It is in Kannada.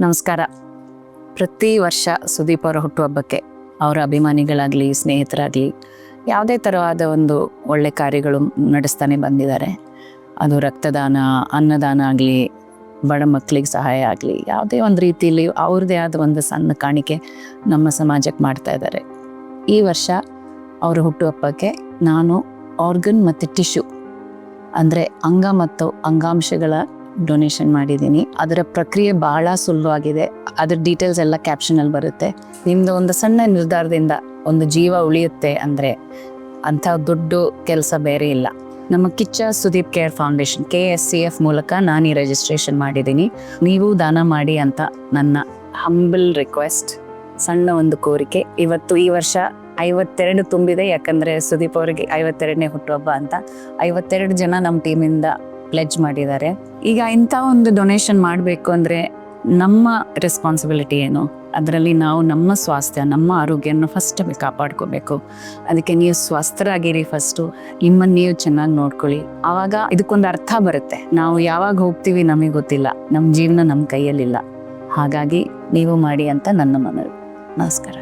ನಮಸ್ಕಾರ. ಪ್ರತಿ ವರ್ಷ ಸುದೀಪ್ ಅವರ ಹುಟ್ಟುಹಬ್ಬಕ್ಕೆ ಅವರ ಅಭಿಮಾನಿಗಳಾಗಲಿ ಸ್ನೇಹಿತರಾಗಲಿ ಯಾವುದೇ ಥರವಾದ ಒಂದು ಒಳ್ಳೆ ಕಾರ್ಯಗಳು ನಡೆಸ್ತಾನೆ ಬಂದಿದ್ದಾರೆ. ಅದು ರಕ್ತದಾನ, ಅನ್ನದಾನ ಆಗಲಿ, ಬಡ ಮಕ್ಕಳಿಗೆ ಸಹಾಯ ಆಗಲಿ, ಯಾವುದೇ ಒಂದು ರೀತಿಯಲ್ಲಿ ಅವ್ರದ್ದೇ ಆದ ಒಂದು ಸಣ್ಣ ಕಾಣಿಕೆ ನಮ್ಮ ಸಮಾಜಕ್ಕೆ ಮಾಡ್ತಾ ಇದ್ದಾರೆ. ಈ ವರ್ಷ ಅವರ ಹುಟ್ಟುಹಬ್ಬಕ್ಕೆ ನಾನು ಆರ್ಗನ್ ಮತ್ತು ಟಿಶ್ಯೂ ಅಂದರೆ ಅಂಗ ಮತ್ತು ಅಂಗಾಂಶಗಳ ಡೊನೇಷನ್ ಮಾಡಿದ್ದೀನಿ. ಅದರ ಪ್ರಕ್ರಿಯೆ ಬಹಳ ಸುಲಭವಾಗಿದೆ. ಅದರ ಡೀಟೇಲ್ಸ್ ಎಲ್ಲ ಕ್ಯಾಪ್ಷನಲ್ಲಿ ಬರುತ್ತೆ. ನಿಮ್ಮದು ಒಂದು ಸಣ್ಣ ನಿರ್ಧಾರದಿಂದ ಒಂದು ಜೀವ ಉಳಿಯುತ್ತೆ ಅಂದರೆ ಅಂಥ ದೊಡ್ಡ ಕೆಲಸ ಬೇರೆ ಇಲ್ಲ. ನಮ್ಮ Kichcha Sudeep care foundation KSCF ಮೂಲಕ ನಾನು ಈ ರಿಜಿಸ್ಟ್ರೇಷನ್ ಮಾಡಿದ್ದೀನಿ. ನೀವು ದಾನ ಮಾಡಿ ಅಂತ ನನ್ನ ಹಂಬಲ್ ರಿಕ್ವೆಸ್ಟ್, ಸಣ್ಣ ಒಂದು ಕೋರಿಕೆ. ಈ ವರ್ಷ 52 ತುಂಬಿದೆ. ಯಾಕಂದರೆ ಸುದೀಪ್ ಅವರಿಗೆ 52ನೇ ಹುಟ್ಟುಹಬ್ಬ ಅಂತ 52 ಜನ ನಮ್ಮ ಟೀಮಿಂದ ಪ್ಲೆಜ್ ಮಾಡಿದ್ದಾರೆ. ಈಗ ಇಂಥ ಒಂದು ಡೊನೇಷನ್ ಮಾಡಬೇಕು ಅಂದರೆ ನಮ್ಮ ರೆಸ್ಪಾನ್ಸಿಬಿಲಿಟಿ ಏನು? ಅದರಲ್ಲಿ ನಾವು ನಮ್ಮ ಸ್ವಾಸ್ಥ್ಯ, ನಮ್ಮ ಆರೋಗ್ಯನ ಫಸ್ಟ್ ಕಾಪಾಡ್ಕೋಬೇಕು. ಅದಕ್ಕೆ ನೀವು ಸ್ವಸ್ಥರಾಗಿರಿ, ಫಸ್ಟು ನಿಮ್ಮನ್ನು ನೀವು ಚೆನ್ನಾಗಿ ನೋಡ್ಕೊಳ್ಳಿ. ಆವಾಗ ಇದಕ್ಕೊಂದು ಅರ್ಥ ಬರುತ್ತೆ. ನಾವು ಯಾವಾಗ ಹೋಗ್ತೀವಿ ನಮಗೆ ಗೊತ್ತಿಲ್ಲ, ನಮ್ಮ ಜೀವನ ನಮ್ಮ ಕೈಯಲ್ಲಿಲ್ಲ. ಹಾಗಾಗಿ ನೀವು ಮಾಡಿ ಅಂತ ನನ್ನ ಮನವಿ. ನಮಸ್ಕಾರ.